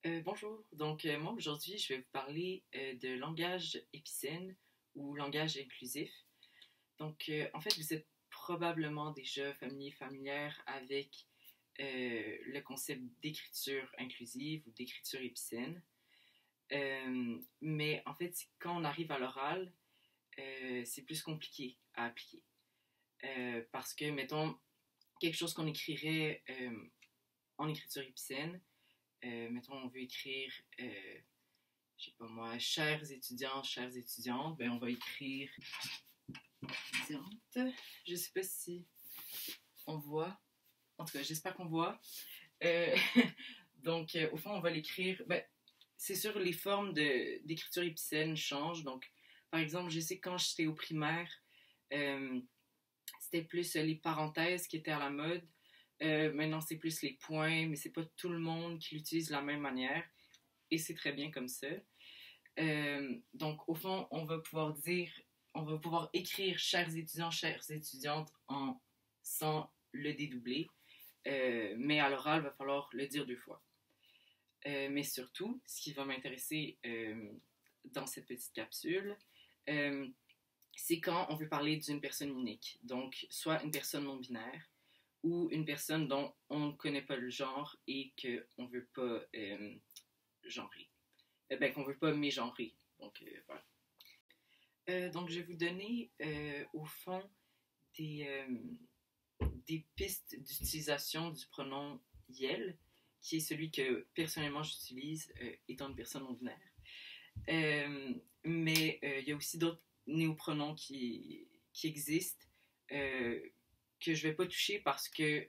Bonjour, moi aujourd'hui je vais vous parler de langage épicène ou langage inclusif. En fait vous êtes probablement déjà familière avec le concept d'écriture inclusive ou d'écriture épicène. Mais en fait quand on arrive à l'oral, c'est plus compliqué à appliquer. Parce que mettons quelque chose qu'on écrirait en écriture épicène, mettons, on veut écrire, je sais pas moi, chers étudiants, chères étudiantes, ben on va écrire étudiante. Je sais pas si on voit. En tout cas, j'espère qu'on voit. Euh, au fond, on va l'écrire. Ben, c'est sûr, les formes d'écriture épicène changent. Donc, par exemple, je sais que quand j'étais au primaire, euh, c'était plus les parenthèses qui étaient à la mode. Maintenant, c'est plus les points, mais c'est pas tout le monde qui l'utilise de la même manière. Et c'est très bien comme ça. Au fond, on va pouvoir écrire chers étudiants, chères étudiantes sans le dédoubler. Mais à l'oral, il va falloir le dire deux fois. Mais surtout, ce qui va m'intéresser dans cette petite capsule, euh, c'est quand on veut parler d'une personne unique. Donc, soit une personne non binaire ou une personne dont on ne connaît pas le genre et qu'on ne veut pas genrer. Qu'on ne veut pas mégenrer. Voilà. Je vais vous donner, au fond, des, des pistes d'utilisation du pronom yel, qui est celui que personnellement j'utilise étant une personne non binaire. Il y a aussi d'autres néopronoms qui existent que je ne vais pas toucher parce que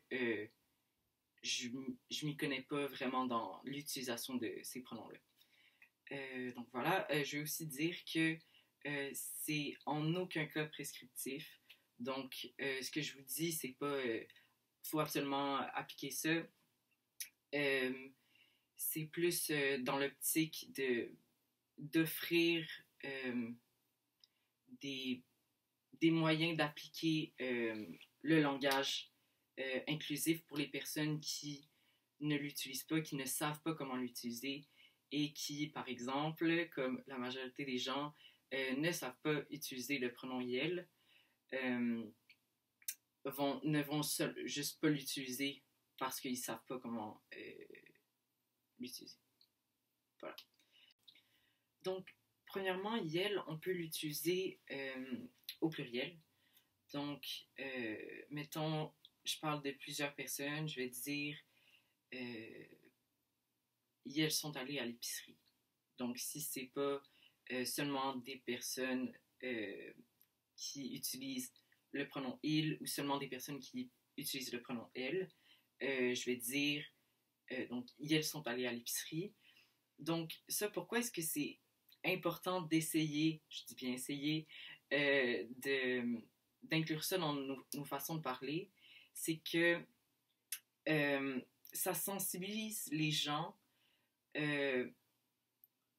je ne m'y connais pas vraiment dans l'utilisation de ces pronoms-là. Je vais aussi dire que c'est en aucun cas prescriptif. Ce que je vous dis, c'est pas faut absolument appliquer ça. Euh, c'est plus dans l'optique d'offrir des, des moyens d'appliquer le langage inclusif pour les personnes qui ne l'utilisent pas, qui ne savent pas comment l'utiliser et qui, par exemple, comme la majorité des gens, ne savent pas utiliser le pronom yel, ne vont juste pas l'utiliser parce qu'ils ne savent pas comment l'utiliser. Voilà. Donc, premièrement, yel, on peut l'utiliser au pluriel. Mettons, je parle de plusieurs personnes, je vais dire elles sont allées à l'épicerie. Donc, si c'est pas seulement des personnes qui utilisent le pronom il ou seulement des personnes qui utilisent le pronom elle, je vais dire elles sont allées à l'épicerie. Donc, ça, pourquoi est-ce que c'est important d'essayer, je dis bien essayer, d'inclure ça dans nos façons de parler? C'est que ça sensibilise les gens euh,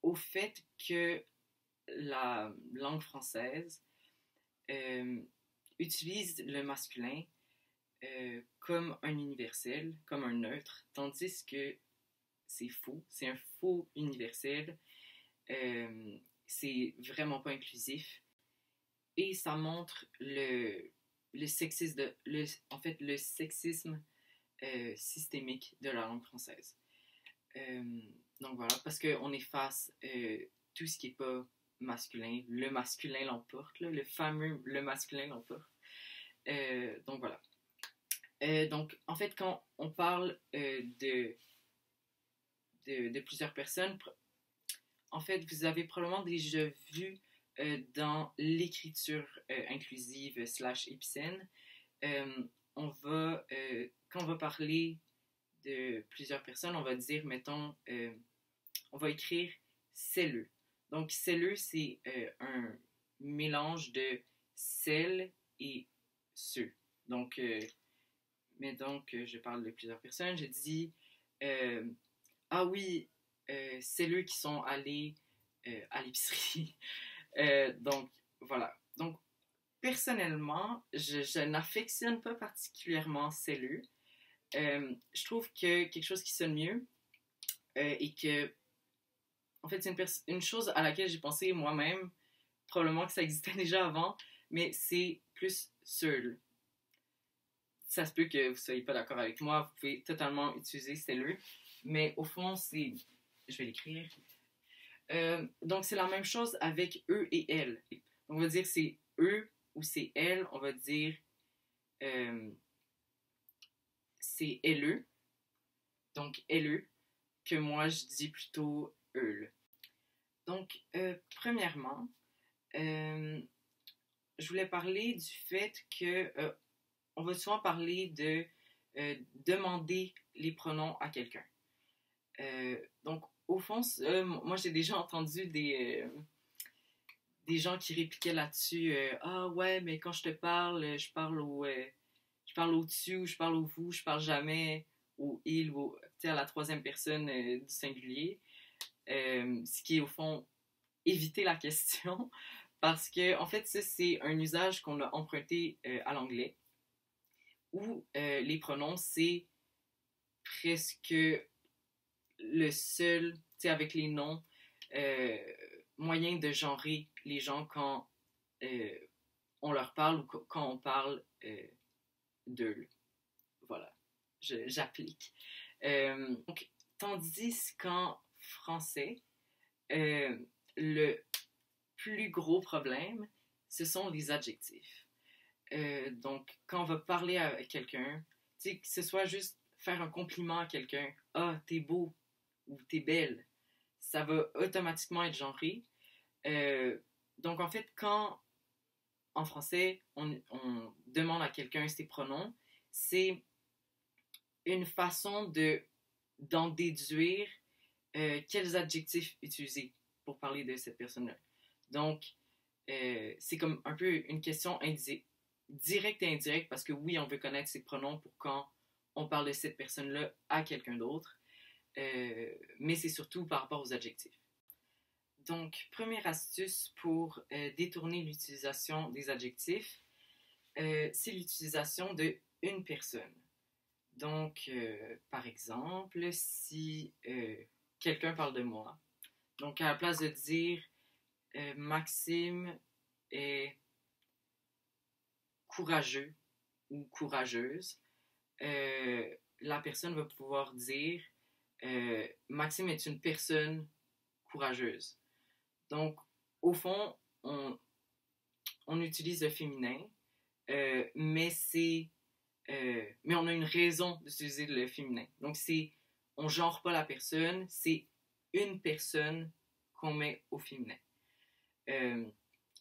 au fait que la langue française utilise le masculin comme un universel, comme un neutre, tandis que c'est faux, c'est un faux universel, c'est vraiment pas inclusif et ça montre le sexisme, le sexisme systémique de la langue française. Parce qu'on efface tout ce qui n'est pas masculin. Le masculin l'emporte, là, le fameux le masculin l'emporte. Donc voilà. En fait, quand on parle de plusieurs personnes, en fait, vous avez probablement déjà vu dans l'écriture inclusive / épicène, quand on va parler de plusieurs personnes, on va dire, mettons, on va écrire celleux. Donc, celleux, c'est un mélange de sel et ce. Je parle de plusieurs personnes, je dis, ah oui, celleux qui sont allés à l'épicerie. Voilà. Donc, personnellement, je n'affectionne pas particulièrement celleux. Je trouve que quelque chose qui sonne mieux, et que, en fait, c'est une chose à laquelle j'ai pensé moi-même, probablement que ça existait déjà avant, mais c'est plus seul. Ça se peut que vous ne soyez pas d'accord avec moi, vous pouvez totalement utiliser c'est-le, mais au fond, c'est... Je vais l'écrire. Donc, c'est la même chose avec eux et elles. On va dire c'est eux ou c'est elles, on va dire c'est elle, donc elle, que moi je dis plutôt eux. Donc, premièrement, je voulais parler du fait que on va souvent parler de demander les pronoms à quelqu'un. Donc, au fond, moi j'ai déjà entendu des gens qui répliquaient là-dessus ah ouais, mais quand je te parle, je parle au dessus, ou je parle au vous, je parle jamais au il ou à la troisième personne du singulier. Ce qui est au fond éviter la question parce que en fait ça c'est un usage qu'on a emprunté à l'anglais où les pronoms c'est presque le seul, tu sais, avec les noms, moyen de genrer les gens quand on leur parle ou quand on parle d'eux. Voilà, j'applique. Donc, tandis qu'en français, le plus gros problème, ce sont les adjectifs. Donc, quand on va parler à quelqu'un, tu sais, que ce soit juste faire un compliment à quelqu'un, « Ah, t'es beau » ou « t'es belle », ça va automatiquement être genré. Donc, en fait, quand en français, on demande à quelqu'un ses pronoms, c'est une façon d'en déduire quels adjectifs utiliser pour parler de cette personne-là. Donc, c'est comme un peu une question directe et indirecte parce que oui, on veut connaître ses pronoms pour quand on parle de cette personne-là à quelqu'un d'autre, mais c'est surtout par rapport aux adjectifs. Donc, première astuce pour détourner l'utilisation des adjectifs, c'est l'utilisation de une personne. Donc, par exemple, si quelqu'un parle de moi, donc à la place de dire Maxime est courageux ou courageuse, la personne va pouvoir dire Maxime est une personne courageuse. Donc, au fond, on utilise le féminin, mais on a une raison d'utiliser le féminin. Donc, on genre pas la personne, c'est une personne qu'on met au féminin.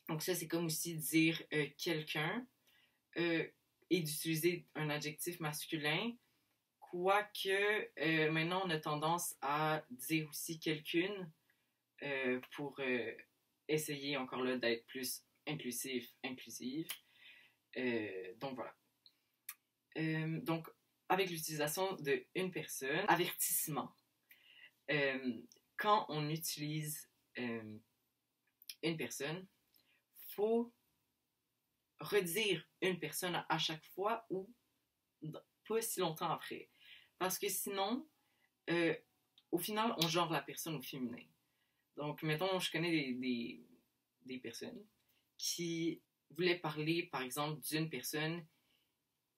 Donc, ça, c'est comme aussi dire quelqu'un et d'utiliser un adjectif masculin, quoique maintenant, on a tendance à dire aussi quelqu'une pour essayer encore là d'être plus inclusive. Donc voilà. Donc avec l'utilisation de une personne, avertissement. Quand on utilise une personne, faut redire une personne à chaque fois ou pas si longtemps après. Parce que sinon, au final, on genre la personne au féminin. Donc, mettons, je connais des personnes qui voulaient parler, par exemple, d'une personne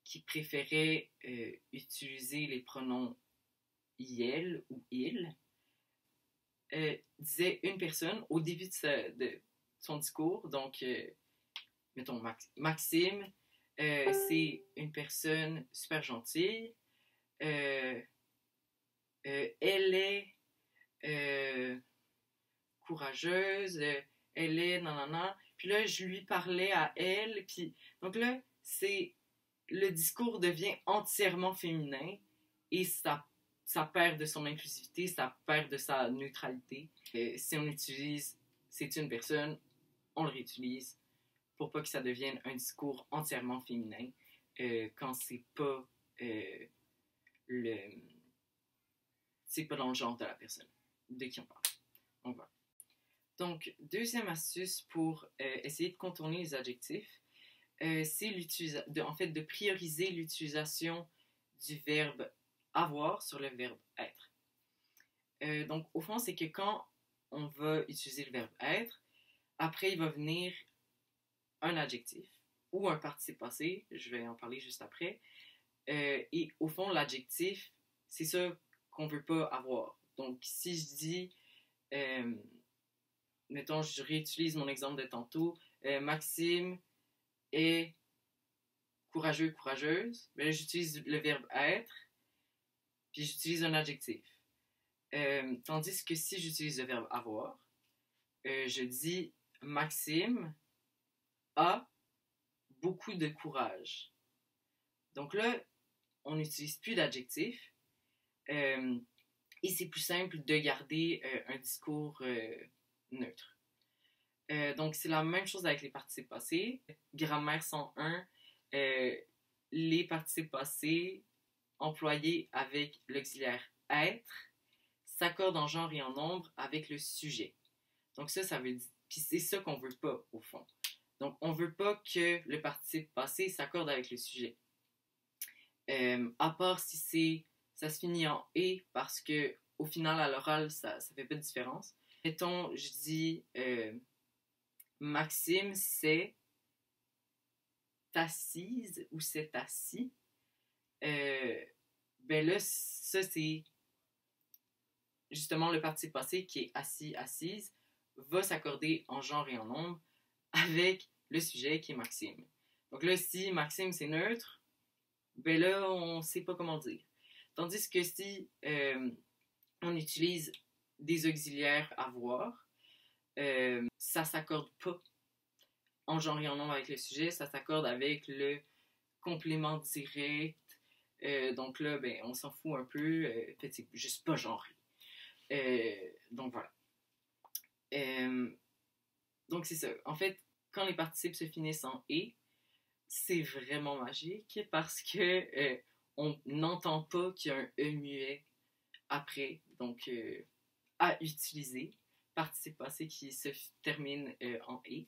qui préférait utiliser les pronoms il ou il. Disait une personne au début de son discours, donc, mettons, Maxime, c'est une personne super gentille. Elle est courageuse, elle est nanana. Puis là, je lui parlais à elle. Puis, donc là, le discours devient entièrement féminin et ça perd de son inclusivité, ça perd de sa neutralité. Si on utilise c'est une personne, on le réutilise pour pas que ça devienne un discours entièrement féminin quand c'est pas dans le genre de la personne de qui on parle. Donc voilà. Donc, deuxième astuce pour essayer de contourner les adjectifs, c'est de prioriser l'utilisation du verbe avoir sur le verbe être. Donc, au fond, c'est que quand on va utiliser le verbe être, après, il va venir un adjectif ou un participe passé, je vais en parler juste après. Et au fond, l'adjectif, c'est ça qu'on ne veut pas avoir. Donc, si je dis, euh, mettons, je réutilise mon exemple de tantôt, Maxime est courageux, courageuse, ben là, j'utilise le verbe être, puis j'utilise un adjectif. Tandis que si j'utilise le verbe avoir, je dis Maxime a beaucoup de courage. Donc là, on n'utilise plus d'adjectif et c'est plus simple de garder un discours neutre. Donc, c'est la même chose avec les participes passés. Grammaire 101, les participes passés employés avec l'auxiliaire être s'accordent en genre et en nombre avec le sujet. Donc ça veut dire... Puis c'est ça qu'on veut pas, au fond. Donc, on veut pas que le participe passé s'accorde avec le sujet. À part si ça se finit en « et » parce que au final, à l'oral, ça fait pas de différence. Mettons, je dis Maxime, c'est assise ou c'est assis. Ben là, ça, c'est justement le participe passé qui est assis, assise, va s'accorder en genre et en nombre avec le sujet qui est Maxime. Donc là, si Maxime, c'est neutre, ben là, on sait pas comment dire. Tandis que si on utilise des auxiliaires avoir, ça s'accorde pas en genre et en nombre avec le sujet, ça s'accorde avec le complément direct. Donc là, ben, on s'en fout un peu. En fait, c'est juste pas genré. Donc voilà. Donc c'est ça. En fait, quand les participes se finissent en « et », c'est vraiment magique parce que on n'entend pas qu'il y a un « e » muet après. Donc, à utiliser. Participe passé qui se termine en « et ».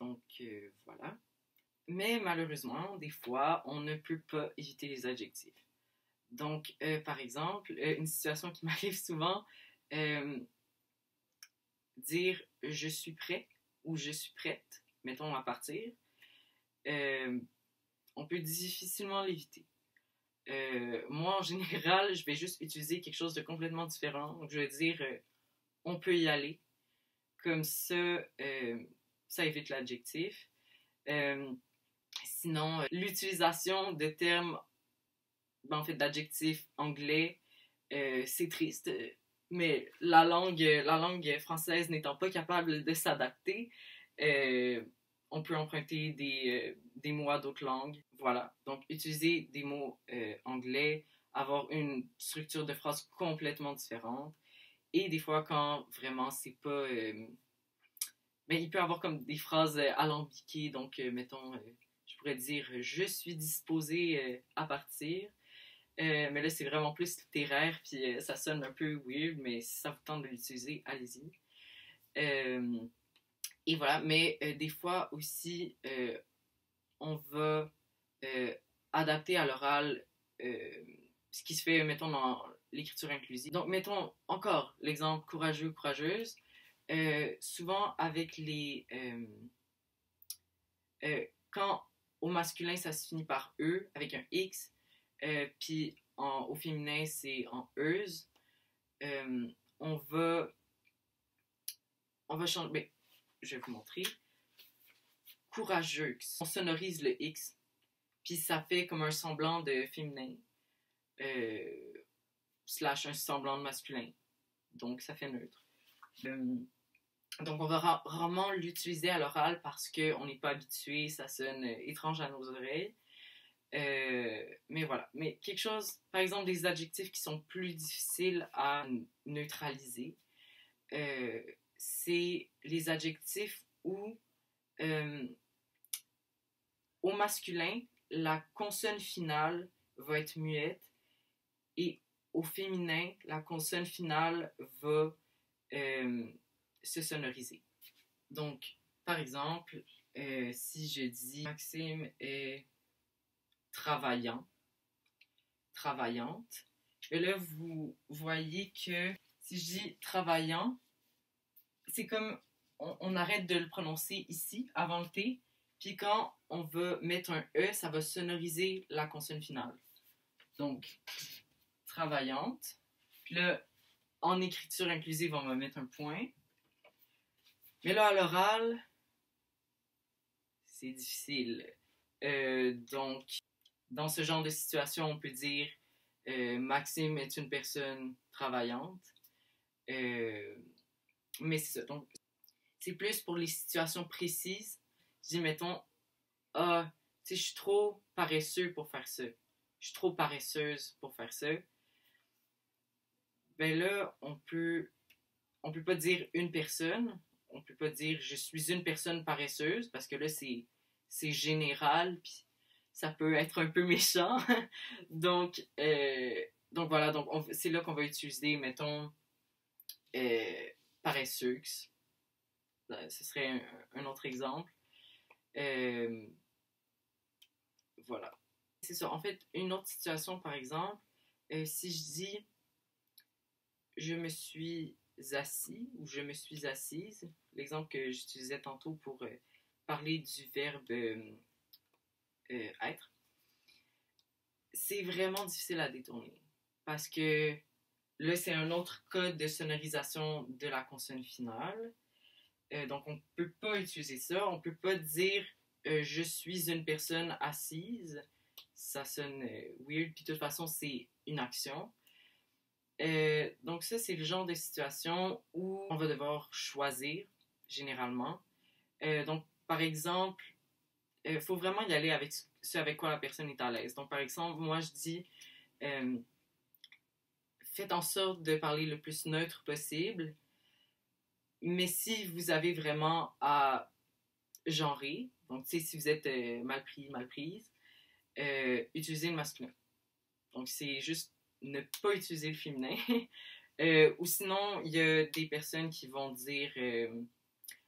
Donc, voilà. Mais malheureusement, des fois, on ne peut pas éviter les adjectifs. Donc, par exemple, une situation qui m'arrive souvent, dire « je suis prêt » ou « je suis prête », mettons à partir, on peut difficilement l'éviter. Moi, en général, je vais juste utiliser quelque chose de complètement différent. Donc, je vais dire on peut y aller. Comme ça, ça évite l'adjectif. Sinon, l'utilisation de termes, ben, en fait, d'adjectifs anglais, c'est triste. Mais la langue française n'étant pas capable de s'adapter, on peut emprunter des mots à d'autres langues. Voilà. Donc, utiliser des mots anglais, avoir une structure de phrase complètement différente. Et des fois, quand vraiment c'est pas... mais il peut y avoir comme des phrases alambiquées. Donc, mettons, je pourrais dire « je suis disposée à partir ». Mais là, c'est vraiment plus littéraire, puis ça sonne un peu weird, mais si ça vous tente de l'utiliser, allez-y. Et voilà, mais des fois aussi, on va adapter à l'oral ce qui se fait, mettons, dans l'écriture inclusive. Donc, mettons encore l'exemple courageux, courageuse. Souvent, avec les... quand au masculin, ça se finit par « e » avec un « x », puis au féminin, c'est en « euse », on va changer... Ben, je vais vous montrer. Courageux. On sonorise le X, puis ça fait comme un semblant de féminin, slash un semblant de masculin. Donc, ça fait neutre. Donc, on va rarement l'utiliser à l'oral parce qu'on n'est pas habitué, ça sonne étrange à nos oreilles. Mais voilà. Mais quelque chose, par exemple, des adjectifs qui sont plus difficiles à neutraliser, c'est les adjectifs où au masculin, la consonne finale va être muette et au féminin, la consonne finale va se sonoriser. Donc, par exemple, si je dis Maxime est travaillant, travaillante, et là, vous voyez que Si je dis travaillant, c'est comme on arrête de le prononcer ici, avant le T, puis quand on va mettre un E, ça va sonoriser la consonne finale. Donc, travaillante. Puis là, en écriture inclusive, on va mettre un point. Mais là, à l'oral, c'est difficile. Donc, dans ce genre de situation, on peut dire Maxime est une personne travaillante. Mais c'est ça. Donc, c'est plus pour les situations précises. Je dis, mettons, ah, tu sais, je suis trop paresseux pour faire ça. Je suis trop paresseuse pour faire ça. Ben là, on peut pas dire une personne. On peut pas dire je suis une personne paresseuse parce que là, c'est général. Puis ça peut être un peu méchant. donc voilà, c'est là qu'on va utiliser, mettons, paresseuse. Ce serait un autre exemple. Voilà. C'est ça. En fait, une autre situation, par exemple, si je dis je me suis assis ou je me suis assise, l'exemple que j'utilisais tantôt pour parler du verbe être, c'est vraiment difficile à détourner parce que là, c'est un autre code de sonorisation de la consonne finale. Donc, on ne peut pas utiliser ça. On ne peut pas dire je suis une personne assise. Ça sonne weird. Puis, de toute façon, c'est une action. Donc, ça, c'est le genre de situation où on va devoir choisir, généralement. Donc, par exemple, il faut vraiment y aller avec ce avec quoi la personne est à l'aise. Donc, par exemple, moi, je dis faites en sorte de parler le plus neutre possible. Mais si vous avez vraiment à genrer, donc tu sais, si vous êtes mal pris, mal prise, utilisez le masculin. Donc c'est juste ne pas utiliser le féminin. Ou sinon, il y a des personnes qui vont dire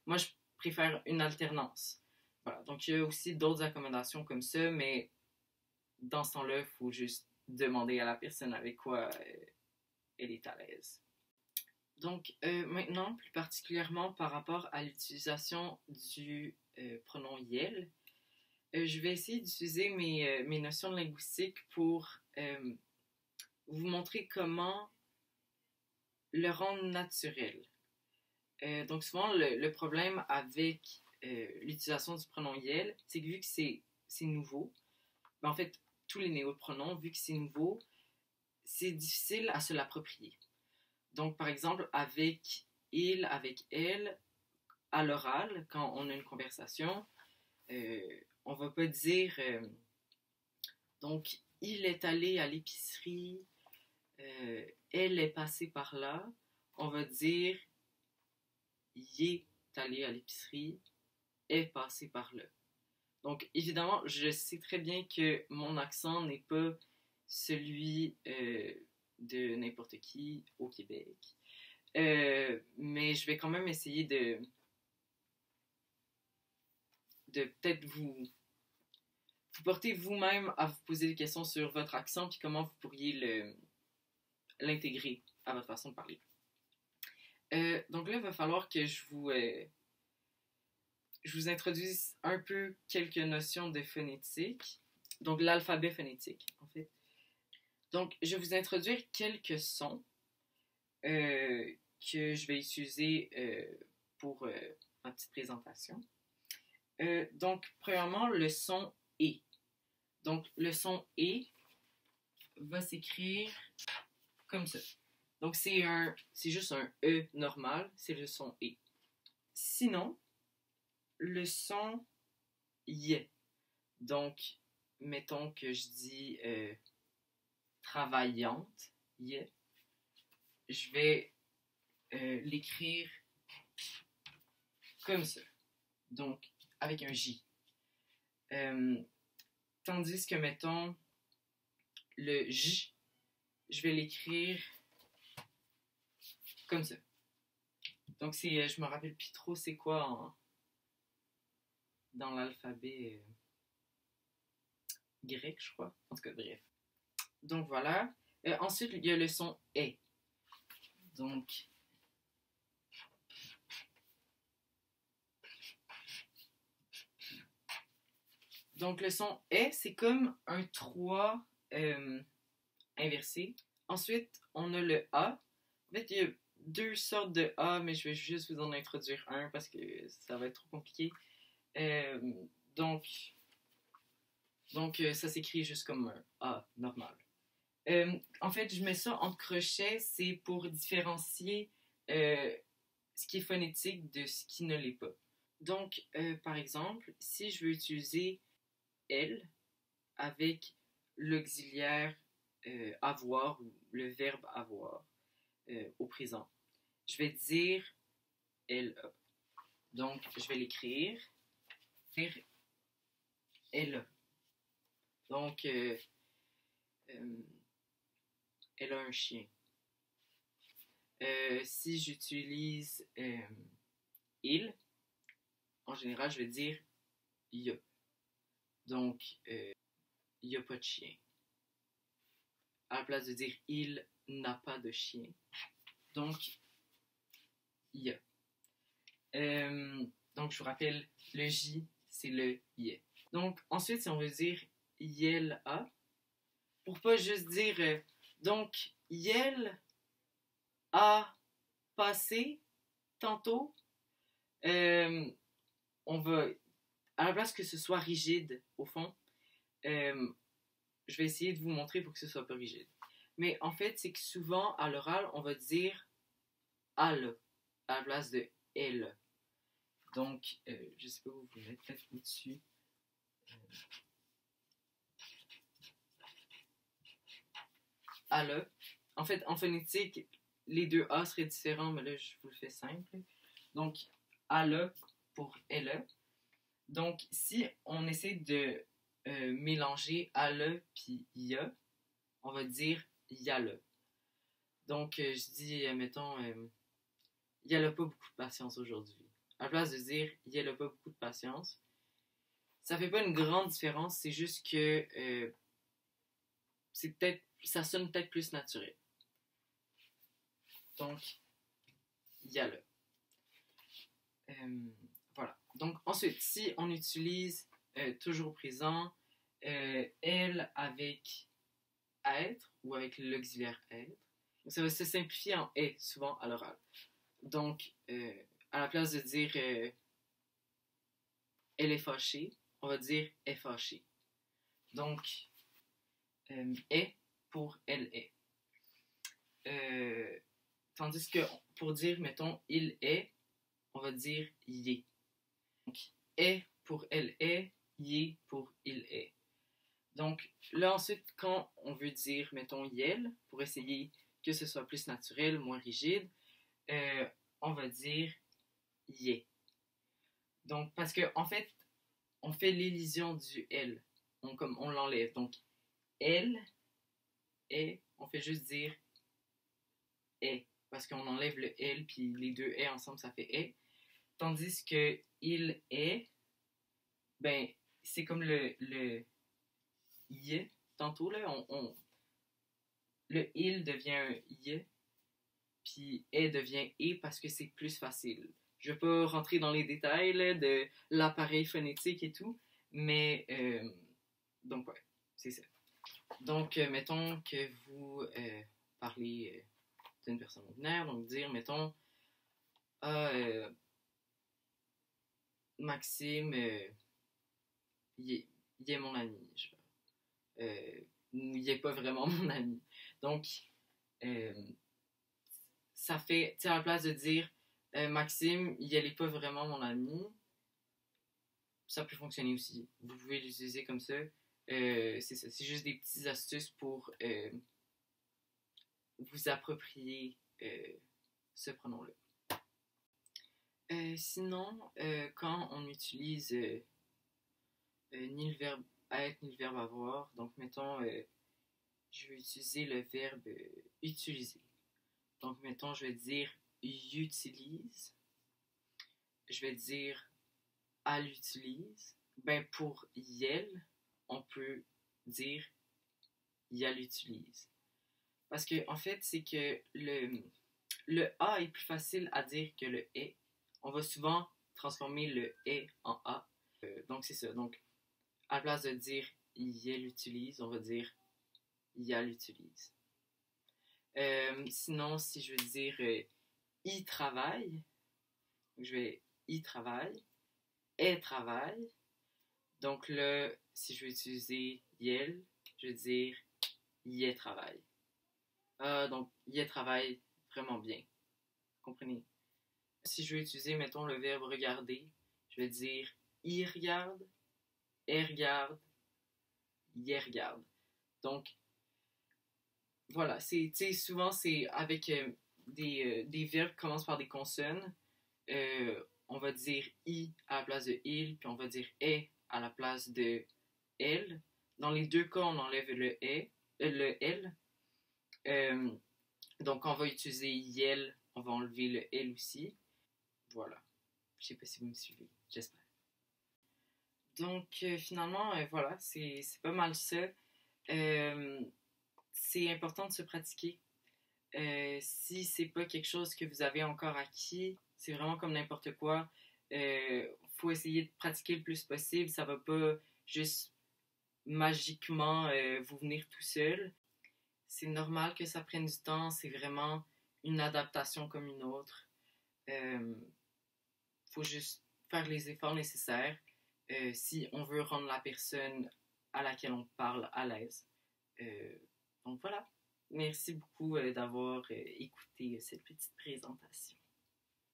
moi je préfère une alternance. Voilà. Donc il y a aussi d'autres accommodations comme ça, mais dans ce temps-là, il faut juste demander à la personne avec quoi elle est à l'aise. Donc, maintenant, plus particulièrement par rapport à l'utilisation du pronom yel, je vais essayer d'utiliser mes notions de linguistique pour vous montrer comment le rendre naturel. Donc, souvent, le problème avec l'utilisation du pronom yel, c'est que vu que c'est nouveau, ben, en fait, tous les néopronoms, vu que c'est nouveau, c'est difficile à se l'approprier. Donc, par exemple, avec il, avec elle, à l'oral, quand on a une conversation, on va pas dire donc, il est allé à l'épicerie, elle est passée par là. On va dire il est allé à l'épicerie, est passé par là. Donc, évidemment, je sais très bien que mon accent n'est pas celui de n'importe qui au Québec. Mais je vais quand même essayer de peut-être vous porter vous-même à vous poser des questions sur votre accent puis comment vous pourriez l'intégrer à votre façon de parler. Donc là, il va falloir que je vous introduise un peu quelques notions de phonétique. Donc l'alphabet phonétique, en fait. Donc, je vais vous introduire quelques sons que je vais utiliser pour ma petite présentation. Donc, premièrement, le son E. Donc, le son E va s'écrire comme ça. Donc, c'est juste un E normal, c'est le son E. Sinon, le son Y. Donc, mettons que je dis travaillante, Y. Je vais l'écrire comme ça. Donc, avec un J. Tandis que, mettons, le J, je vais l'écrire comme ça. Donc, je me rappelle plus trop c'est quoi dans l'alphabet grec, je crois. En tout cas, bref. Donc, voilà. Ensuite, il y a le son E. Donc, le son est, c'est comme un 3 inversé. Ensuite, on a le A. En fait, il y a deux sortes de A, mais je vais juste vous en introduire un parce que ça va être trop compliqué. Donc, ça s'écrit juste comme un A normal. En fait, je mets ça entre crochets, c'est pour différencier ce qui est phonétique de ce qui ne l'est pas. Donc, par exemple, si je veux utiliser elle avec l'auxiliaire avoir ou le verbe avoir au présent, je vais dire elle a. Donc, je vais l'écrire. Elle a. Donc, elle a un chien. Si j'utilise il, en général, je vais dire il y a. Donc, il n'y a pas de chien. À la place de dire il n'a pas de chien. Donc, il y a. Donc, je vous rappelle, le J, c'est le Y. Donc, ensuite, si on veut dire yel a, pour pas juste dire donc, yel a passé tantôt, on va, à la place que ce soit rigide, au fond, je vais essayer de vous montrer pour que ce soit pas rigide. Mais en fait, c'est que souvent, à l'oral, on va dire al à la place de elle. Donc, je sais pas où vous mettre peut-être au-dessus. Al. En fait, en phonétique, les deux A seraient différents, mais là, je vous le fais simple. Donc, al pour elle. Donc, si on essaie de mélanger al puis ya, on va dire yale. Donc, je dis, mettons, yale pas beaucoup de patience aujourd'hui. À la place de dire yale pas beaucoup de patience, ça fait pas une grande différence, c'est juste que ça sonne peut-être plus naturel. Donc, yale. Voilà. Donc, ensuite, si on utilise toujours présent, elle avec être ou avec l'auxiliaire être, ça va se simplifier en est souvent à l'oral. Donc, à la place de dire elle est fâchée, on va dire est fâchée. Donc, est pour elle est. Tandis que pour dire, mettons, il est, on va dire y est. Donc, est pour elle est, y est pour il est. Donc, là, ensuite, quand on veut dire, mettons, yel, pour essayer que ce soit plus naturel, moins rigide, on va dire yé. Donc, parce que en fait, on fait l'élision du L. On l'enlève. Donc, elle est, on fait juste dire est. Parce qu'on enlève le L, puis les deux est ensemble, ça fait est. Tandis que il est, ben, c'est comme le y tantôt, là, le il devient un y, puis est devient et parce que c'est plus facile. Je ne vais pas rentrer dans les détails là, de l'appareil phonétique et tout, mais donc ouais, c'est ça. Donc, mettons que vous parlez d'une personne ordinaire, donc dire, mettons, Maxime, il est mon ami, il n'est pas vraiment mon ami. Donc, ça fait, tu sais, à la place de dire Maxime, il n'est pas vraiment mon ami, ça peut fonctionner aussi. Vous pouvez l'utiliser comme ça. C'est ça, c'est juste des petites astuces pour vous approprier ce pronom-là. Sinon, quand on utilise ni le verbe être ni le verbe avoir, donc mettons, je vais utiliser le verbe utiliser. Donc mettons, je vais dire utilise. Je vais dire elle utilise. Ben pour yel, on peut dire yel utilise. Parce que en fait, c'est que le A est plus facile à dire que le est. On va souvent transformer le est en A. Donc, c'est ça. Donc, à la place de dire il l'utilise, on va dire il l'utilise. Sinon, si je veux dire il travaille, je vais il travaille, elle travaille. Donc là, si je veux utiliser yel, je vais dire y travaille. Donc, y travaille vraiment bien. Comprenez? Si je veux utiliser, mettons, le verbe regarder, je vais dire il regarde, elle regarde, y regarde. Donc, voilà, souvent c'est avec des verbes qui commencent par des consonnes. On va dire i à la place de il, puis on va dire est à la place de elle. Dans les deux cas, on enlève le le l. Donc, on va utiliser yel, on va enlever le l aussi. Voilà. Je sais pas si vous me suivez, j'espère. Donc, finalement, voilà, c'est pas mal ça. C'est important de se pratiquer. Si c'est pas quelque chose que vous avez encore acquis, c'est vraiment comme n'importe quoi. Faut essayer de pratiquer le plus possible. Ça va pas juste magiquement vous venir tout seul. C'est normal que ça prenne du temps. C'est vraiment une adaptation comme une autre. Faut juste faire les efforts nécessaires si on veut rendre la personne à laquelle on parle à l'aise. Donc voilà. Merci beaucoup d'avoir écouté cette petite présentation.